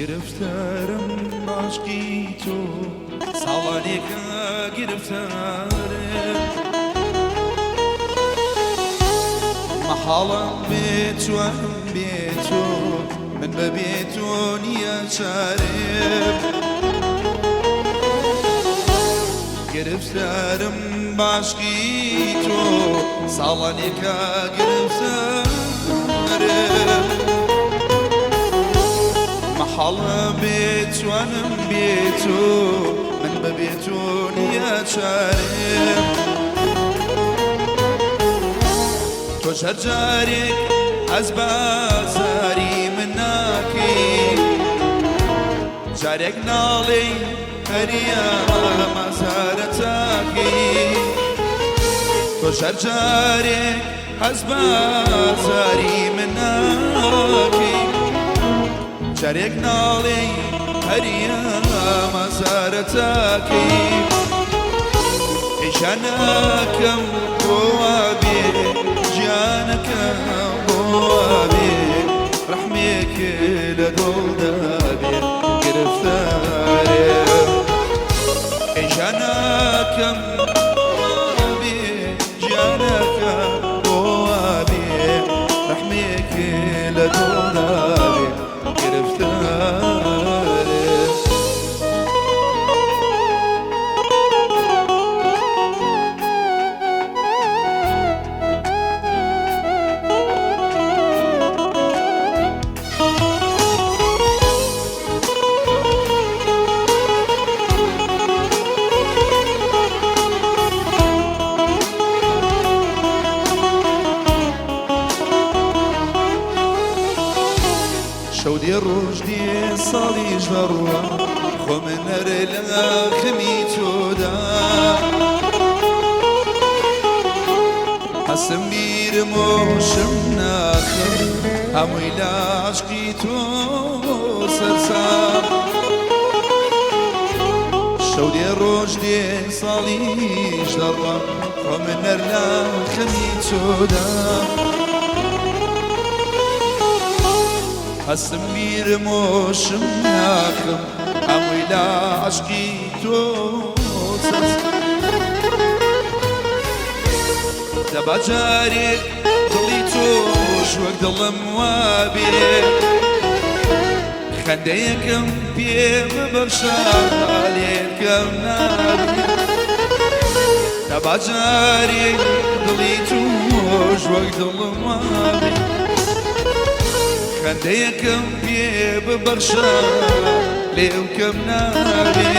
گرفتارم عشقی تو ساڵانێکە گرفتارم مەحاڵم بێت توانم بێت تۆ من بەبێ تۆ نییە چارێم گرفتارم باشقی تۆ ساڵانێکە گرفتارم مەحاڵم بێت توانم بێت تۆ من بەبێ تۆ نییە چارێم تۆ هەر جارێک ئەس بازاری من ناکەی جارێک ناڵێ هەریە مەزارە تاکەی تۆ هەر جارێک ئەس بازاری من ناکەی جارێک ناڵێ هەریە مەزارە تاکەی ئیشانەکەم بۆوا بێ جانەکەم بۆوا بێ ڕەحمێکێ لە دڵدا بێ گرفتارێ ئیشانەکەم بۆوا بێ جانەکەم بۆوا بێ ڕەحمێکێ لە دڵدا بێ گرفتارێ شەو دێ ڕۆژ دێ ساڵیش بەڕوە خۆ من هەرە لە خەمی تۆدا هەستم بیرم و شم ناخم هەمووی لە عاشقی تۆ سەرسام شەو دێ ڕۆژ دێ ساڵیش دەڕوە خۆ من هەر لە خەمی تۆدا هەستم بیرم و شم ناخم هەمووی لە عاشقی تۆ دەبا جارێک دڵی تۆش وەک دڵم وابێ خەندەیەکم پێ ببەخشە لێکەم نابێ دەبا جارێک دڵی تۆش وەک دڵم وابێ خەندەیەکم پێ ببەخشە لێوکەم نابێ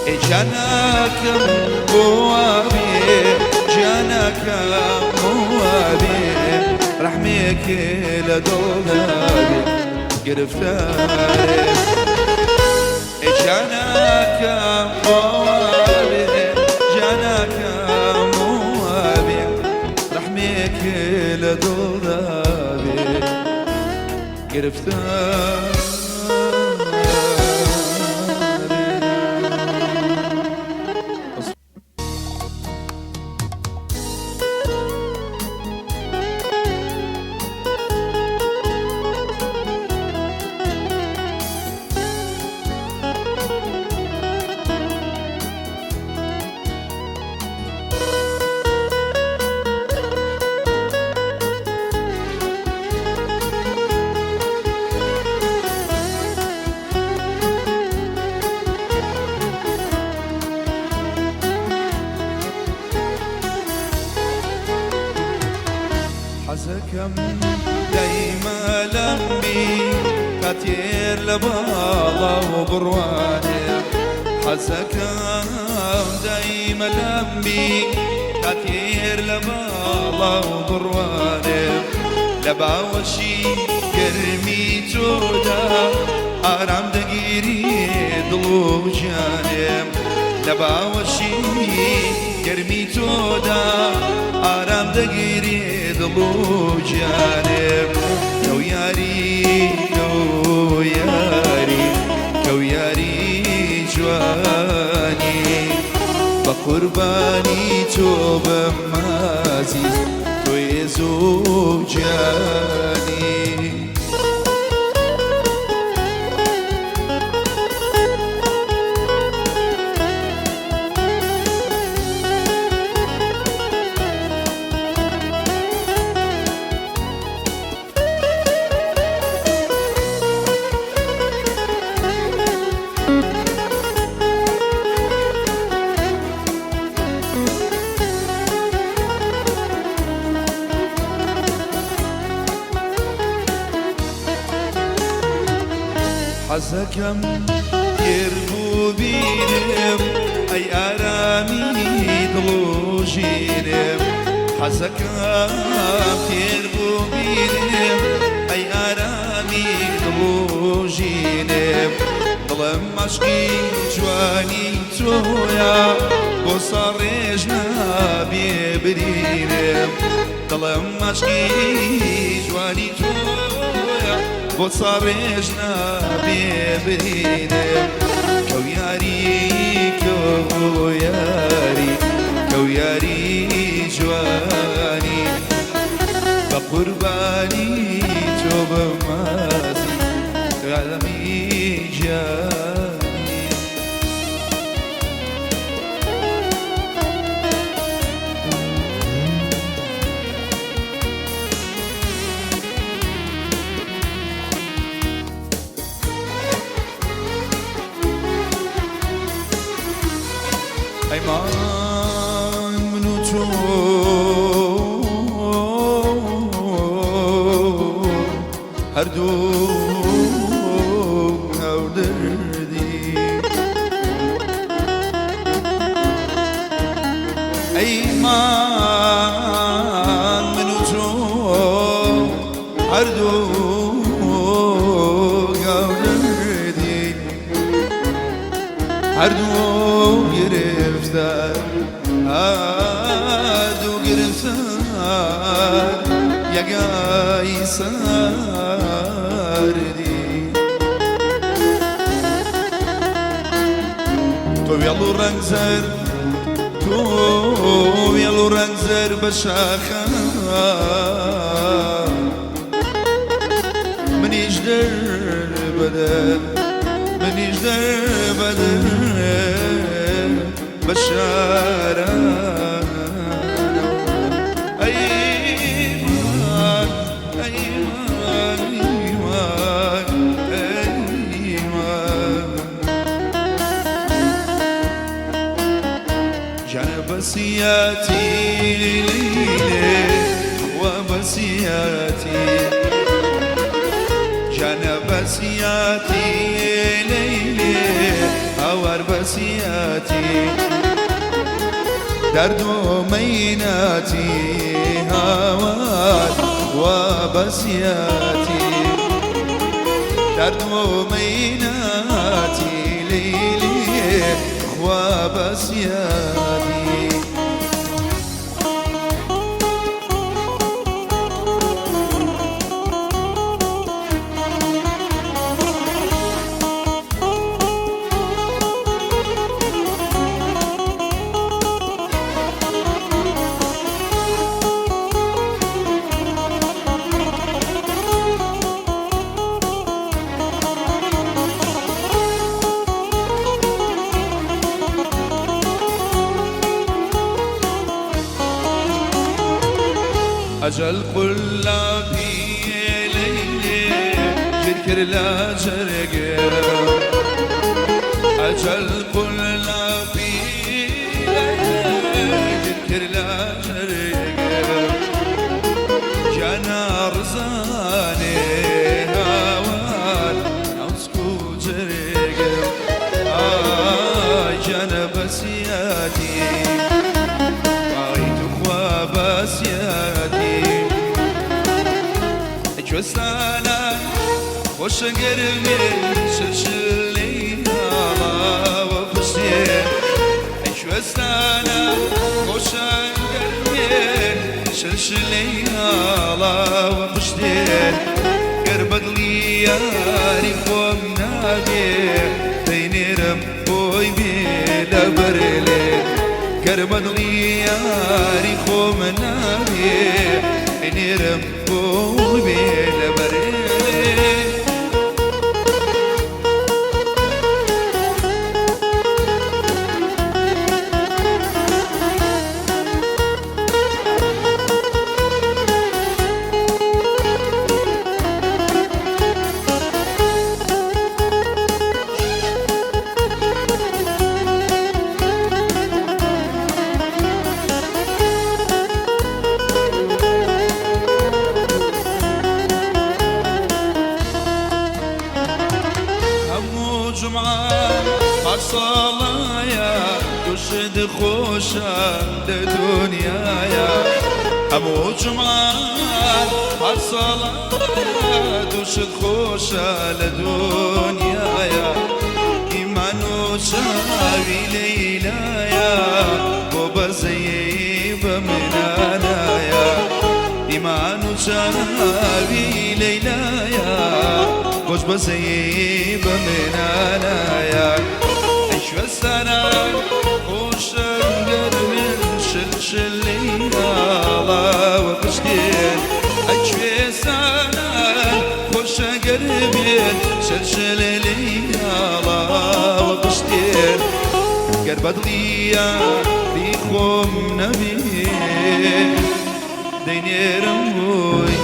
ئەی جانەکەم بۆوا بێ جانەکەم بۆوا بێ ڕەحمێکێ لە دڵدا بێ گرفتارێ ئەی جانەکەم بۆوا بێ جانەکەم بۆوا بێ ڕەحمێکێ لە دڵدا بێ گرفتار حەزەکەم دایمە لەم بی کاتێر لە باڵا و بڕوانێ حەزەکەم دایمە لەم بی کاتێر لە باڵا و بڕوانێ لە باوەشی گەرمی تۆدا ئارام دەگیری دڵ و جانێم لە باوەشی گەرمی تۆدا ئارام دەگیری دڵ و جانێم کەو یاری کەو یاری کەو یاری جوانی بە قوربانی تۆ بەم عەزیز تۆی زۆجانی حەزەکەم گێر بوو بینم ئەی ئارامی دڵ و ژینم حەزەکەم گێر بوو بینم ئەی ئارامی دڵ و ژینم دڵم عەشقی جوانی تۆیە بۆ ساڕێژ نابێ برینم دڵم عەشقی جوانی تۆیە بۆ ساڕێژ نابێ برینم کەو یاری کەو یاری کەو یاری جوانی بە قوربانی تۆ بمازی عالەمی جانی ئەیمان من و تۆ هەردوو هەودەردی ئەیمان من و تۆ هەردوو هەودەردی هەردوو گرفتار هەردوو گرفتار یەکای سەردی تۆ وێڵ و ڕەنگ زەر تۆ وێڵ و ڕەنگ زەر بە شاخە منیش دەربەدەر منیش دەربەدەر بە شاران ئەیمان ئەیمان ئەیمان ئەیمان جانە بەسیاتی لێ وا بەسیاتی جانە بەسیاتی لەیلێ هاوار بەسیاتی دەرد و مەیناتی هاوار وا بەسیاتی دەرد و مەیناتی لەیلێ خوا بەسیاتی أجل قلابي ليلي جركر لا جرقر أجل قلابي ليلي جركر لا جرقر جانا رزاني هوان نوسكو جرقر جانا بسياتي شوستانا خوش گرمی شلشلی نالا و پشتی شوستانا خوش گرمی شلشلی نالا و پشتی گربدلی یاری خوام نادی بینیرم بوی بیل برلی گربدلی یاری خوام نادی بینیرم بوی بیل برلی جمعان عالصلايا تشد خوشا لدنيايا أبو جمعان عالصلايا تشد خوشا لدنيايا إيمان وشاوي ليلايا وبزيب من عنايا إيمان وشاوي ليلايا وبزيب من عنايا أيش السنة خوش أنقر من شلشلي الله وقشتين أيش السنة خوش أنقر من شلشلي الله وقشتين قربت ليا ليخوم نبي ديني رموي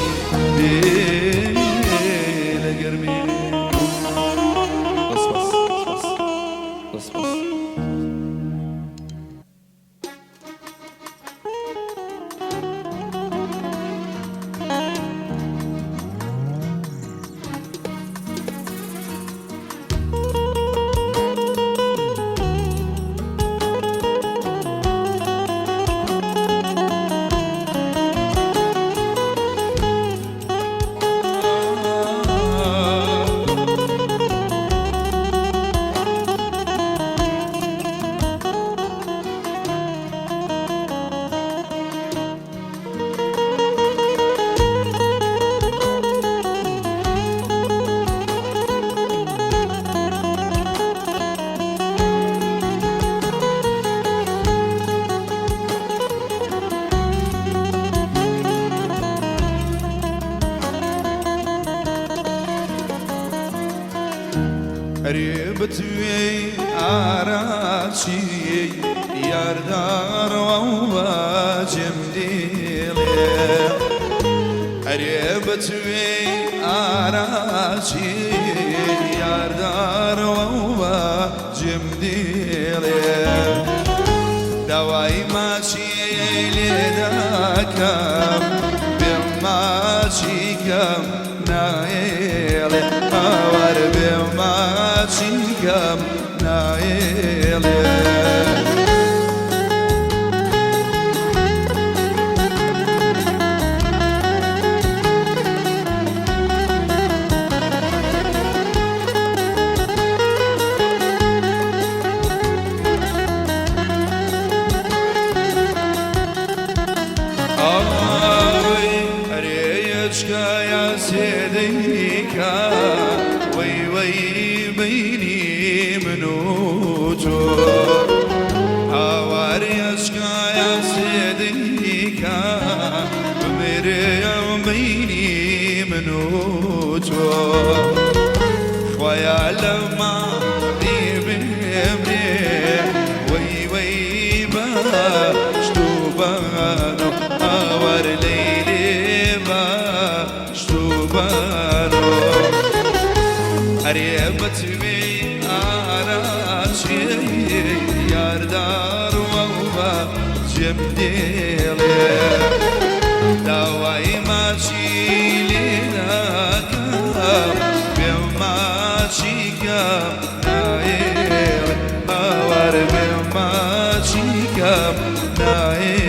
ديلا قربي بس ريبت وي عراشي ياردار وواجم ديلي ريبت وي عراشي ياردار وواجم ديلي دواي ماشي لداكم بماشي كم نايلي أور بماشي كم نايلي يا سيديكا وي وي بيني منوتو هواريشكا يا سيديكا مريم بيني منوتو خويا لما بيبني وي وي باشتوبانو هوار ليلي ريبت بي عراشي ياردار ووبا جمديلي دواي ماشي لناكا بماشي كم نايلي أور بماشي كم نايلي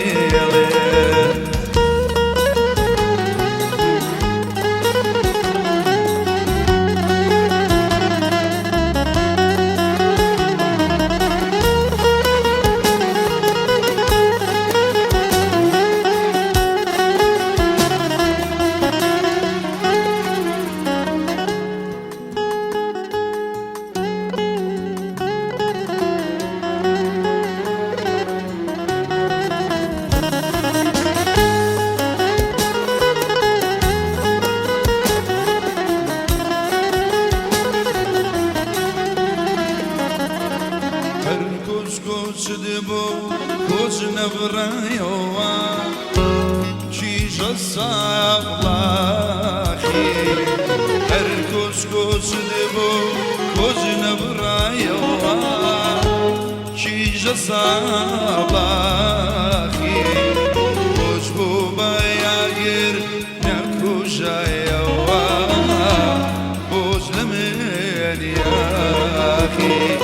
كوز نبرايوا شيش الصبلاخي هركوز كوز دبو كوز نبرايوا شيش الصبلاخي كوز بوبا ياير نكوجايوا كوز لمي ياخي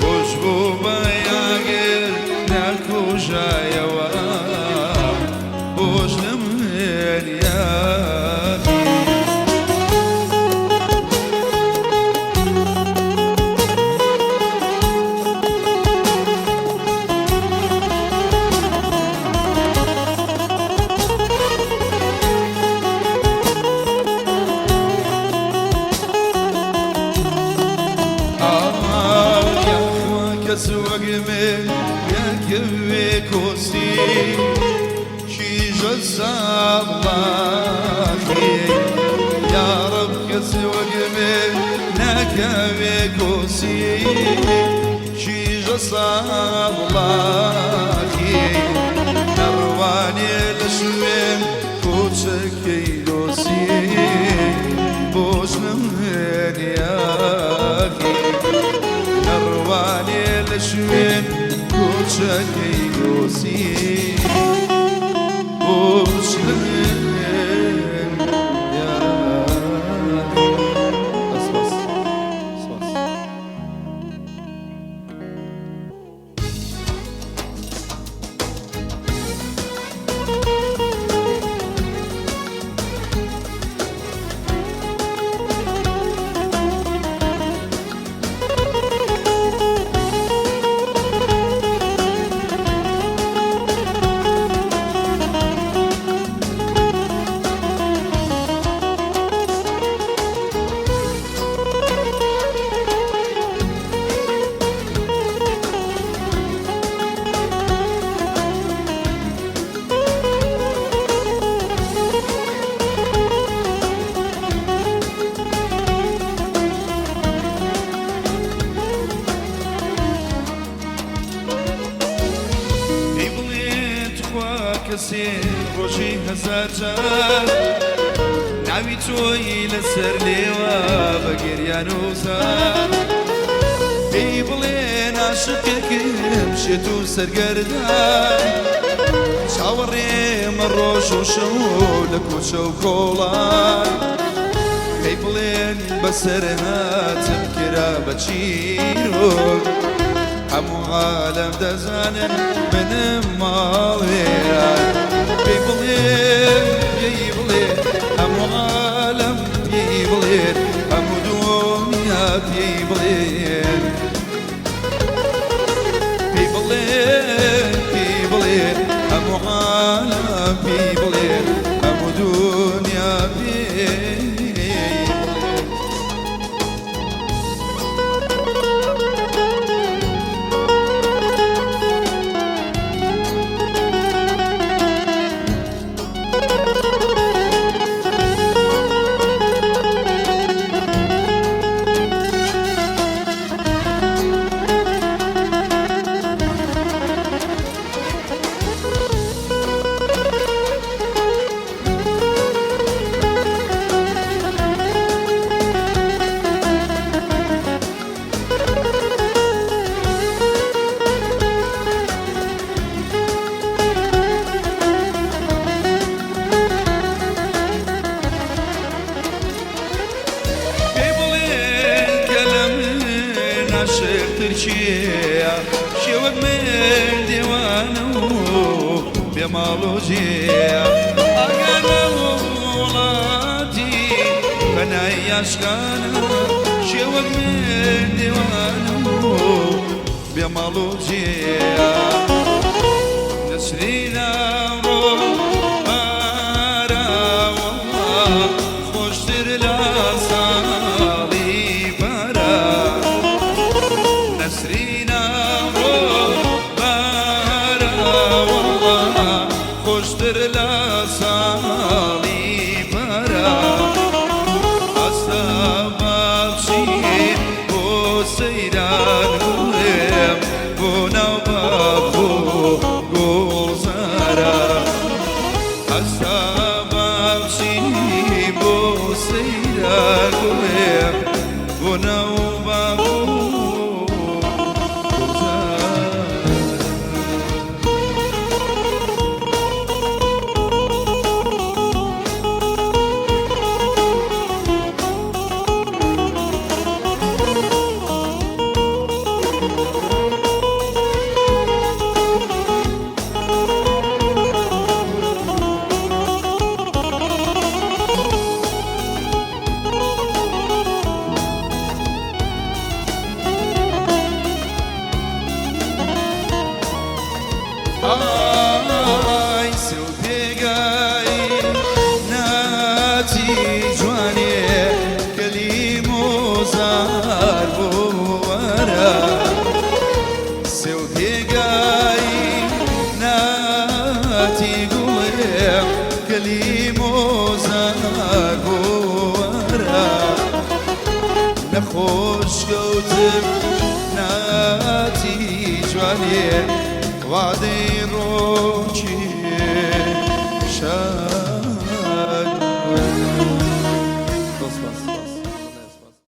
وجبو بياقر ناكو جايوا وجنم ياخي سوق من يكفي كوسي شي جزا الله يا رب كسوق من يكفي كوسي شي جزا الله نرواني لشوين كوتشكي دوسي بوشنم ياكي نرواني لشوين كوتشكي دوسي بوشنم ياكي بس كسين روشي هزار ناوي توي لسر ليوا بقريان وزار بيبلين عشقك مشيتو سرقردان شاوري من روش وشولك وشوكولان بيبلين بسرها تذكرة بتشيرو همو عالم دزانن من ماليان بيبلين بيبلين همو عالم بيبلين همو دنيا بيبلين بيبلين بيبلين همو عالم بيبلين همو دنيا بيبلين تركيا شوق من ديوانه بمالوجيا أنا ولادي فانا يشكانا شوق من ديوانه بمالوجيا نسرينا بارا والله خوشتر لا صالي بارا نسرينا بارا والله خوشتر لا صالي بارا أصاب شيء وسيران غيم ونوبابو غوزارا أصاب شيء وسيران غيم ونوبابو خۆشکەوتم ناتیجوانێ وادەی ڕۆکی